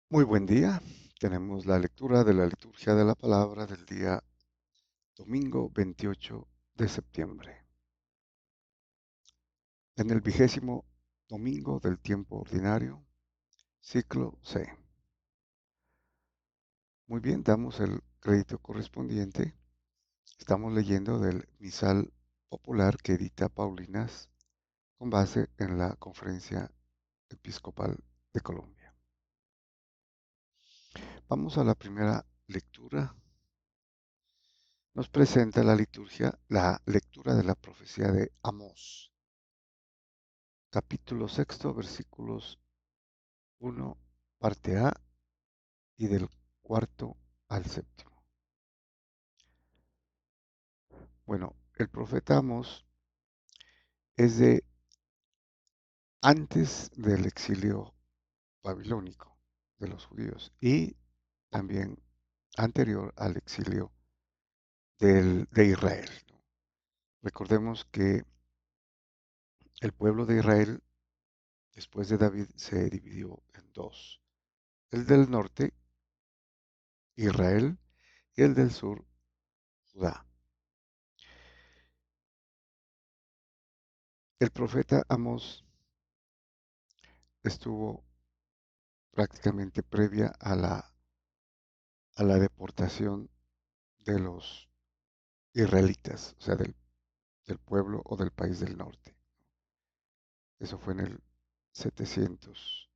Muy buen día. Tenemos la lectura de la liturgia de la palabra del día domingo 28 de septiembre. En el 20º domingo del tiempo ordinario, ciclo C. Muy bien, damos el crédito correspondiente. Estamos leyendo del misal popular que edita Paulinas con base en la Conferencia Episcopal de Colombia. Vamos a la primera lectura. Nos presenta la liturgia la lectura de la profecía de Amós, capítulo sexto, versículos 1, parte A, y del cuarto al séptimo. Bueno, el profeta Amós es de antes del exilio babilónico de los judíos y también anterior al exilio de Israel, ¿no? Recordemos que el pueblo de Israel, después de David, se dividió en dos: el del norte, Israel, y el del sur, Judá. El profeta Amós estuvo prácticamente previa a la deportación de los israelitas, o sea, del pueblo o del país del norte. Eso fue en el 700,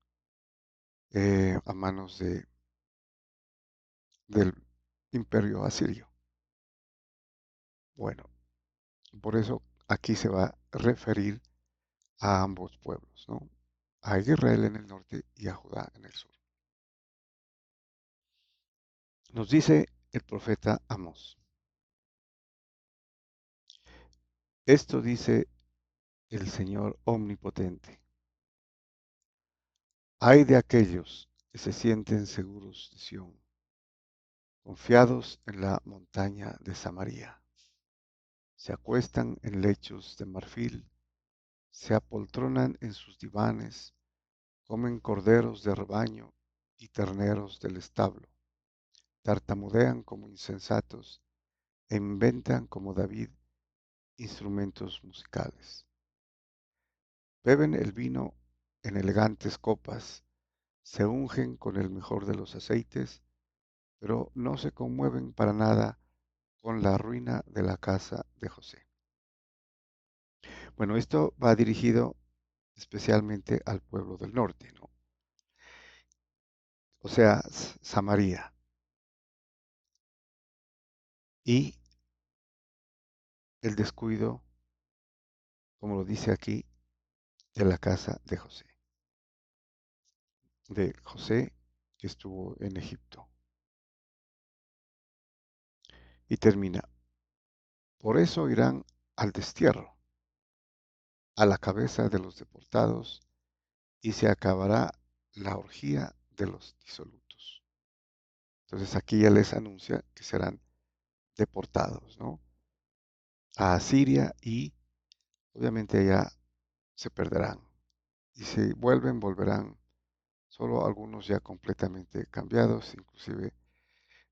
a manos del imperio asirio. Bueno, por eso aquí se va a referir a ambos pueblos, ¿no? A Israel en el norte y a Judá en el sur. Nos dice el profeta Amós: esto dice el Señor omnipotente: ay de aquellos que se sienten seguros de Sión, confiados en la montaña de Samaria. Se acuestan en lechos de marfil, se apoltronan en sus divanes, comen corderos de rebaño y terneros del establo, tartamudean como insensatos e inventan como David instrumentos musicales. Beben el vino en elegantes copas, se ungen con el mejor de los aceites, pero no se conmueven para nada con la ruina de la casa de José. Bueno, esto va dirigido especialmente al pueblo del norte, ¿no? O sea, Samaria y el descuido, como lo dice aquí, de la casa de José que estuvo en Egipto. Y termina: por eso irán al destierro, a la cabeza de los deportados, y se acabará la orgía de los disolutos. Entonces aquí ya les anuncia que serán deportados, ¿no? A Asiria, y obviamente allá se perderán. Y si vuelven, volverán solo algunos ya completamente cambiados, inclusive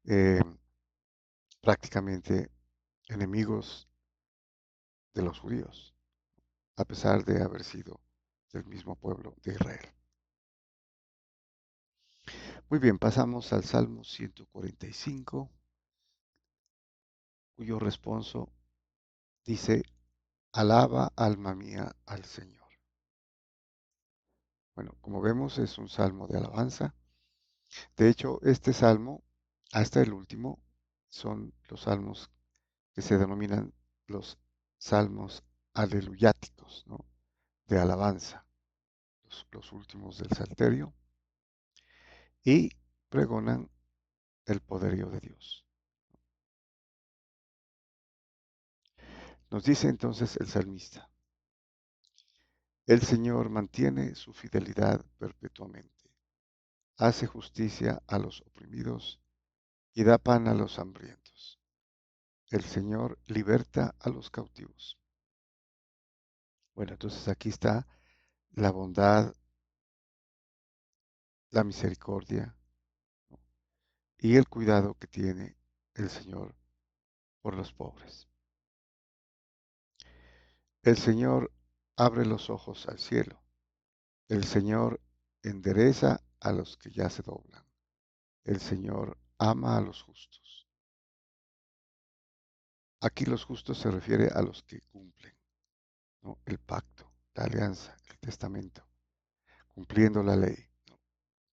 eh, prácticamente enemigos de los judíos, a pesar de haber sido del mismo pueblo de Israel. Muy bien, pasamos al Salmo 145, cuyo responso dice: alaba, alma mía, al Señor. Bueno, como vemos, es un salmo de alabanza. De hecho, este salmo, hasta el último, son los salmos que se denominan los salmos aleluyáticos, ¿no? De alabanza, los últimos del Salterio, y pregonan el poderío de Dios. Nos dice entonces el salmista: el Señor mantiene su fidelidad perpetuamente, hace justicia a los oprimidos y da pan a los hambrientos. El Señor liberta a los cautivos. Bueno, entonces aquí está la bondad, la misericordia, y el cuidado que tiene el Señor por los pobres. El Señor abre los ojos al cielo. El Señor endereza a los que ya se doblan. El Señor ama a los justos. Aquí los justos se refiere a los que cumplen, ¿no? El pacto, la alianza, el testamento, cumpliendo la ley, ¿no?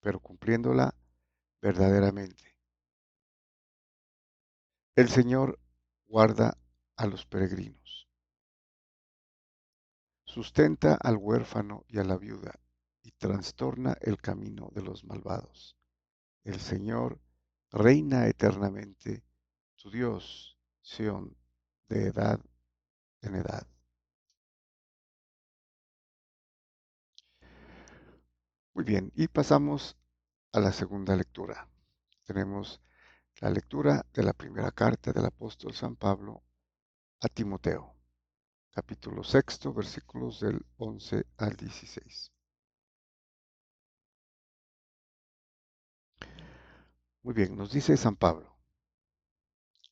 Pero cumpliéndola verdaderamente. El Señor guarda a los peregrinos, sustenta al huérfano y a la viuda, y trastorna el camino de los malvados. El Señor reina eternamente, tu Dios, Sión, de edad en edad. Muy bien, y pasamos a la segunda lectura. Tenemos la lectura de la primera carta del apóstol San Pablo a Timoteo, capítulo sexto, versículos del 11 al 16. Muy bien, nos dice San Pablo,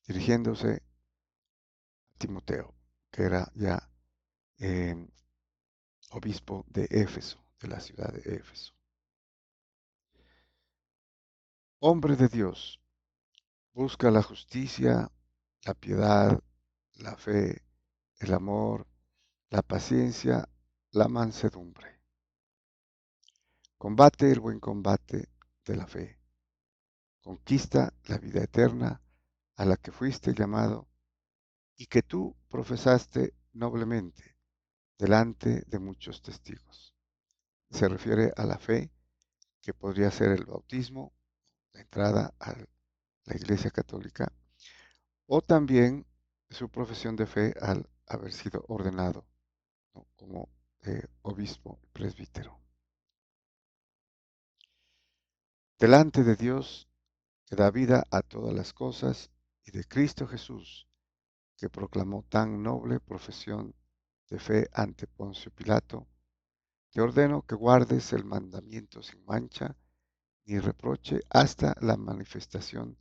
dirigiéndose a Timoteo, que era ya eh, obispo de Éfeso, de la ciudad de Éfeso. Hombre de Dios, busca la justicia, la piedad, la fe, el amor, la paciencia, la mansedumbre. Combate el buen combate de la fe. Conquista la vida eterna a la que fuiste llamado y que tú profesaste noblemente delante de muchos testigos. Se refiere a la fe que podría ser el bautismo, la entrada a la Iglesia Católica, o también su profesión de fe al haber sido ordenado, ¿no? Como obispo presbítero. Delante de Dios que da vida a todas las cosas y de Cristo Jesús, que proclamó tan noble profesión de fe ante Poncio Pilato, te ordeno que guardes el mandamiento sin mancha ni reproche hasta la manifestación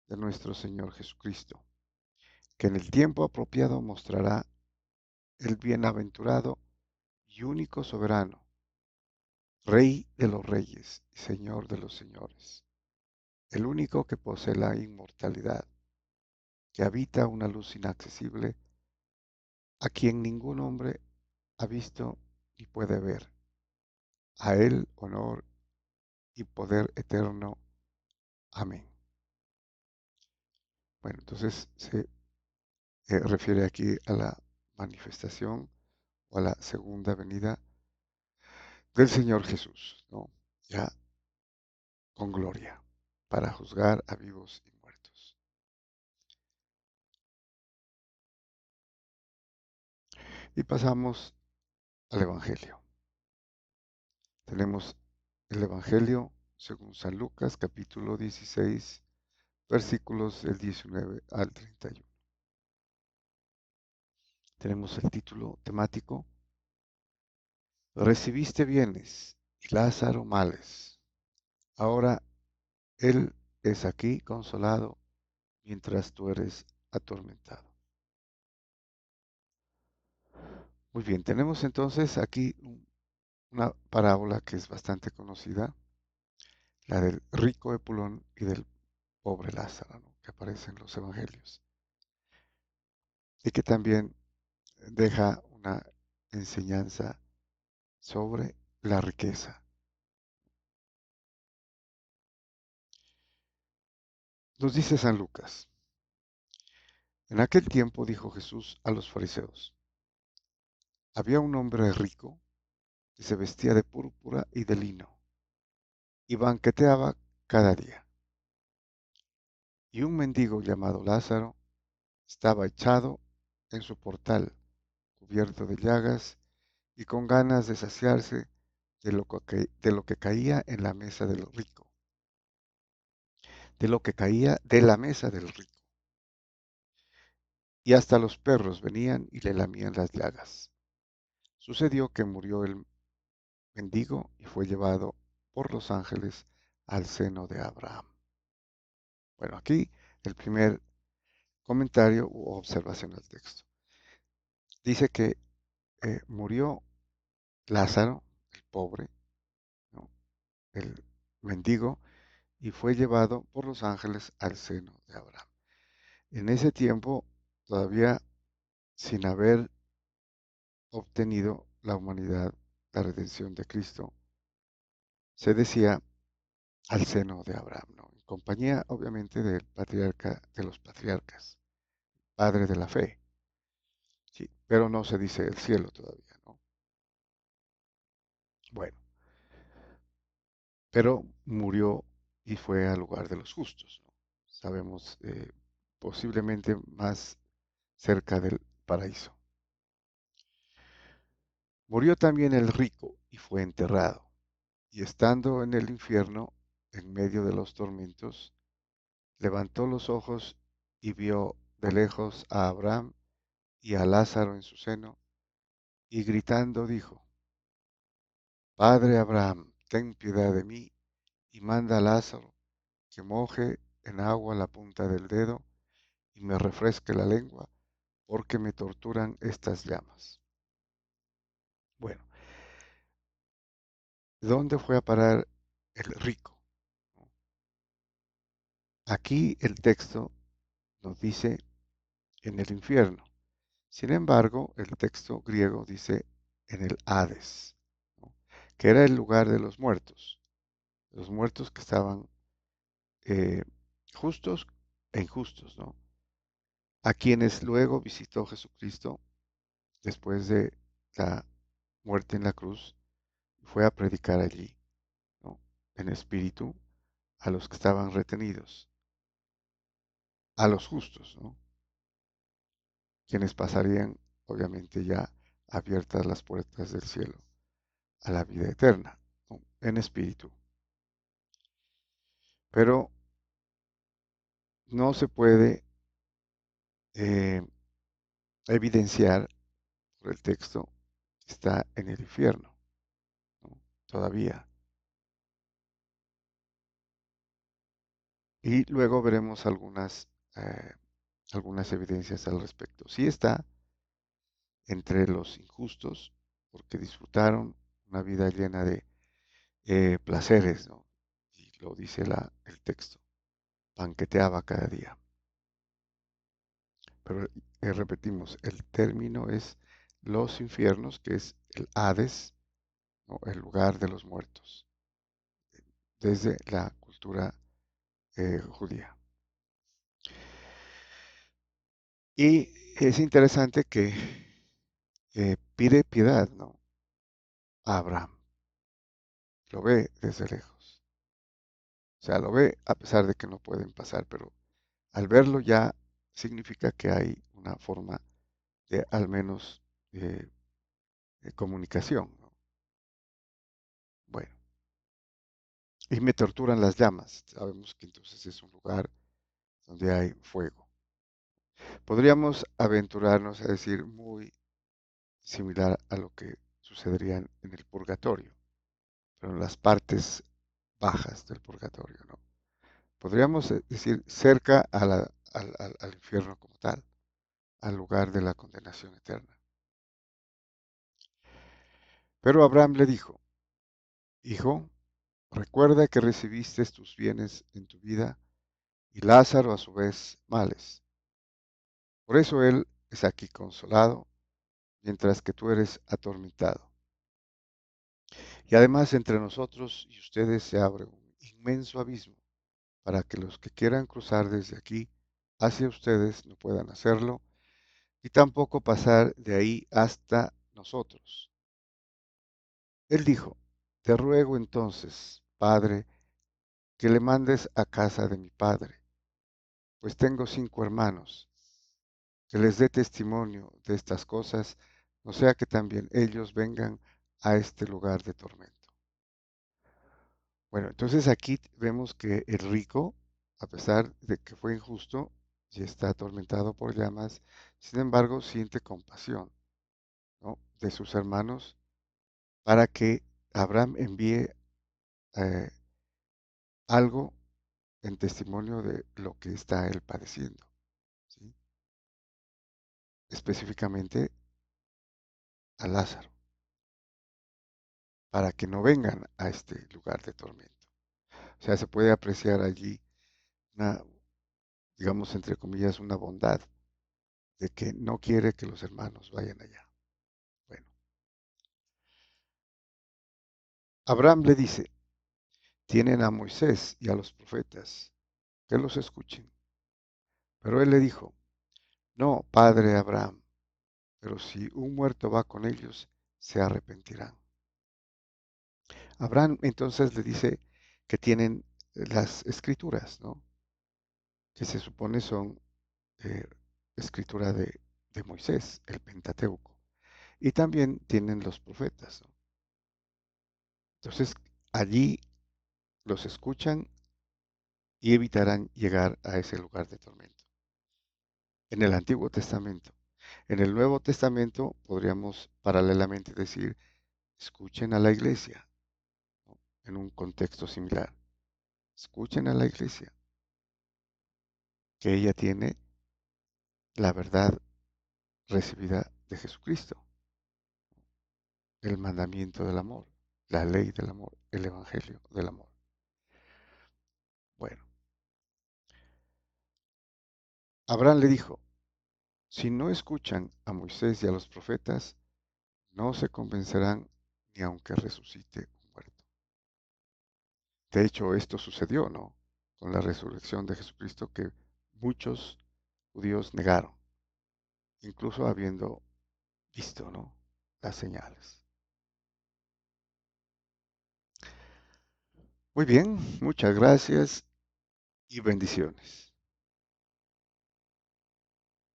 de nuestro Señor Jesucristo, que en el tiempo apropiado mostrará el bienaventurado y único soberano, Rey de los reyes y Señor de los señores, el único que posee la inmortalidad, que habita una luz inaccesible, a quien ningún hombre ha visto ni puede ver. A él honor y poder eterno. Amén. Bueno, entonces se refiere aquí a la manifestación o a la segunda venida del Señor Jesús, ¿no? Ya con gloria, para juzgar a vivos y muertos. Y pasamos al Evangelio. Tenemos el Evangelio según San Lucas, capítulo 16, versículos del 19 al 31. Tenemos el título temático: Recibiste bienes y Lázaro males. Ahora él es aquí consolado mientras tú eres atormentado. Muy bien, tenemos entonces aquí una parábola que es bastante conocida, la del rico Epulón y del pobre Lázaro, ¿no? Que aparece en los evangelios, y que también deja una enseñanza sobre la riqueza. Nos dice San Lucas, en aquel tiempo dijo Jesús a los fariseos, había un hombre rico que se vestía de púrpura y de lino, y banqueteaba cada día. Y un mendigo llamado Lázaro estaba echado en su portal, cubierto de llagas y con ganas de saciarse de lo que caía en la mesa del rico, de lo que caía de la mesa del rico. Y hasta los perros venían y le lamían las llagas. Sucedió que murió el mendigo y fue llevado por los ángeles al seno de Abraham. Bueno, aquí el primer comentario u observación al texto. Dice que murió Lázaro, el pobre, ¿no? El mendigo, y fue llevado por los ángeles al seno de Abraham. En ese tiempo, todavía sin haber obtenido la humanidad la redención de Cristo, se decía al seno de Abraham, ¿no? En compañía, obviamente, del patriarca de los patriarcas, padre de la fe, sí, pero no se dice el cielo todavía, ¿no? Bueno, pero murió y fue al lugar de los justos, ¿no? Sabemos, posiblemente más cerca del paraíso. Murió también el rico y fue enterrado, y estando en el infierno, en medio de los tormentos, levantó los ojos y vio de lejos a Abraham y a Lázaro en su seno, y gritando dijo: Padre Abraham, ten piedad de mí, y manda a Lázaro que moje en agua la punta del dedo y me refresque la lengua, porque me torturan estas llamas. Bueno, ¿dónde fue a parar el rico? Aquí el texto nos dice en el infierno. Sin embargo, el texto griego dice en el Hades, ¿no? Que era el lugar de los muertos que estaban eh, justos e injustos, ¿no? A quienes luego visitó Jesucristo después de la muerte en la cruz, fue a predicar allí, ¿no? En espíritu a los que estaban retenidos, a los justos, ¿no? Quienes pasarían, obviamente, ya abiertas las puertas del cielo a la vida eterna, ¿no? En espíritu. Pero no se puede eh, evidenciar por el texto que está en el infierno, ¿no? Todavía. Y luego veremos algunas evidencias al respecto. Sí está entre los injustos, porque disfrutaron una vida llena de placeres, ¿no? Y lo dice el texto, banqueteaba cada día. Pero repetimos, el término es los infiernos, que es el Hades, ¿no? El lugar de los muertos, desde la cultura judía. Y es interesante que pide piedad, ¿no? A Abraham, lo ve desde lejos. O sea, lo ve a pesar de que no pueden pasar, pero al verlo ya significa que hay una forma de al menos de comunicación, ¿no? Bueno, y me torturan las llamas. Sabemos que entonces es un lugar donde hay fuego. Podríamos aventurarnos a decir muy similar a lo que sucedería en el purgatorio, pero en las partes bajas del purgatorio, ¿no? Podríamos decir cerca al infierno como tal, al lugar de la condenación eterna. Pero Abraham le dijo: Hijo, recuerda que recibiste tus bienes en tu vida y Lázaro a su vez males. Por eso él es aquí consolado, mientras que tú eres atormentado. Y además entre nosotros y ustedes se abre un inmenso abismo, para que los que quieran cruzar desde aquí hacia ustedes no puedan hacerlo, y tampoco pasar de ahí hasta nosotros. Él dijo: Te ruego entonces, Padre, que le mandes a casa de mi padre, pues tengo 5 hermanos, que les dé testimonio de estas cosas, no sea que también ellos vengan a este lugar de tormento. Bueno, entonces aquí vemos que el rico, a pesar de que fue injusto y está atormentado por llamas, sin embargo siente compasión, ¿no? De sus hermanos, para que Abraham envíe eh, algo en testimonio de lo que está él padeciendo, ¿sí? Específicamente a Lázaro, para que no vengan a este lugar de tormento. O sea, se puede apreciar allí una, digamos, entre comillas, una bondad de que no quiere que los hermanos vayan allá. Bueno, Abraham le dice, tienen a Moisés y a los profetas, que los escuchen. Pero él le dijo, no, padre Abraham, pero si un muerto va con ellos, se arrepentirán. Abraham entonces le dice que tienen las escrituras, ¿no? Que se supone son eh, escritura de Moisés, el Pentateuco. Y también tienen los profetas, ¿no? Entonces, allí los escuchan y evitarán llegar a ese lugar de tormento. En el Antiguo Testamento. En el Nuevo Testamento podríamos paralelamente decir, escuchen a la iglesia, ¿no? En un contexto similar. Escuchen a la iglesia, que ella tiene la verdad recibida de Jesucristo, el mandamiento del amor, la ley del amor, el evangelio del amor. Bueno, Abraham le dijo, si no escuchan a Moisés y a los profetas, no se convencerán ni aunque resucite un muerto. De hecho, esto sucedió, ¿no? Con la resurrección de Jesucristo que muchos judíos negaron, incluso habiendo visto, ¿no? Las señales. Muy bien, muchas gracias y bendiciones.